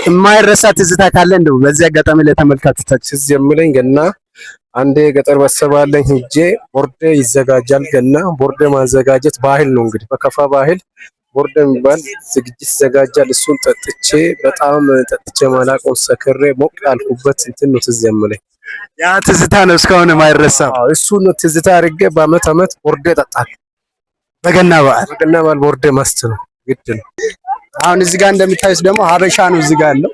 የማይረሳ ትዝታ ካለ እንደው በዚህ አጋጣሚ ለተመልካቾቻችን ትዝ የሚለኝ ገና አንዴ ገጠር በሰባለኝ ሂጄ ቦርዴ ይዘጋጃል። ገና ቦርዴ ማዘጋጀት ባህል ነው እንግዲህ በከፋ ባህል ቦርዴ የሚባል ዝግጅት ይዘጋጃል። እሱን ጠጥቼ በጣም ጠጥቼ ማላቆን ሰክሬ ሞቅ ያልኩበት እንትን ነው ትዝ የሚለኝ። ያ ትዝታ ነው እስካሁን የማይረሳው። እሱን ነው ትዝታ አድርጌ በአመት አመት ቦርዴ እጠጣለሁ። በገና በዓል ቦርዴ ማስት ነው ግድ ነው። አሁን እዚህ ጋር እንደምታዩት ደግሞ ሀበሻ ነው እዚህ ጋር ያለው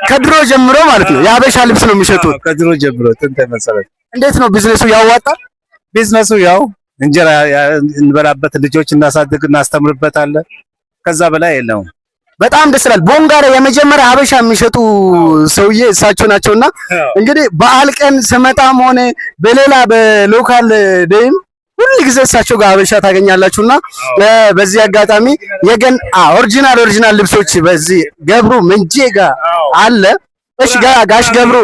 ከድሮ ጀምሮ ማለት ነው። የሀበሻ ልብስ ነው የሚሸጡት ከድሮ ጀምሮ ጥንት መሰረት። እንዴት ነው ቢዝነሱ ያዋጣል? ቢዝነሱ ያው እንጀራ እንበላበት፣ ልጆች እናሳድግ፣ እናስተምርበታለን። ከዛ በላይ የለውም። በጣም ደስ ይላል። ቦንጋ ላይ የመጀመሪያ ሀበሻ የሚሸጡ ሰውዬ እሳቸው ናቸውና እንግዲህ በዓል ቀን ስመጣም ሆነ በሌላ በሎካል ደይም ሁሉ ጊዜ እሳቸው ጋር ሀበሻ ታገኛላችሁና በዚህ አጋጣሚ የገን ኦሪጂናል ልብሶች በዚህ ገብሩ ምንጄ ጋር አለ። እሺ ጋሽ ገብሩ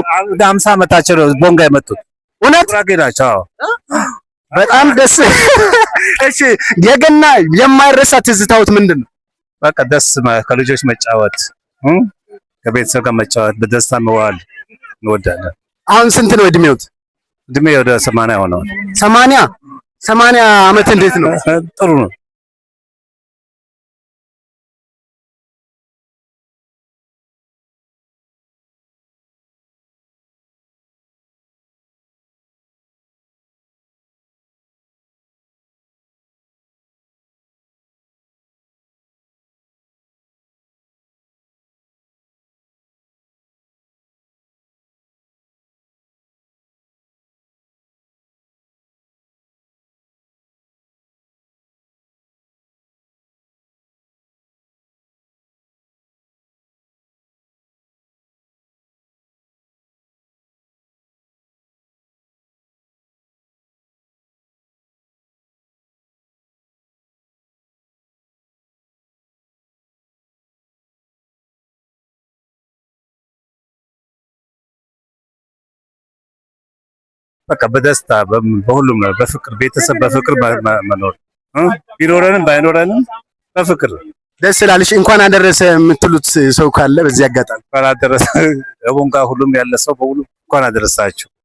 50 ዓመታቸው ነው ቦንጋ የመጡት። እውነት ናቸው። በጣም ደስ እሺ የገና የማይረሳ ትዝታዎት ምንድን ነው? በቃ ደስ ከልጆች መጫወት፣ ከቤተሰብ ጋር መጫወት፣ በደስታ መዋል እንወዳለን። አሁን ስንት ነው እድሜዎት? እድሜ ወደ 80 ሆነዋል። 80 ዓመት እንዴት ነው? ጥሩ ነው። በቃ በደስታ በሁሉም በፍቅር ቤተሰብ በፍቅር መኖር ቢኖረንም ባይኖረንም በፍቅር ደስ ይላል። እሺ እንኳን አደረሰ የምትሉት ሰው ካለ በዚህ አጋጣሚ? እንኳን አደረሰ ቦንጋ ሁሉም ያለ ሰው በሁሉ እንኳን አደረሳችሁ።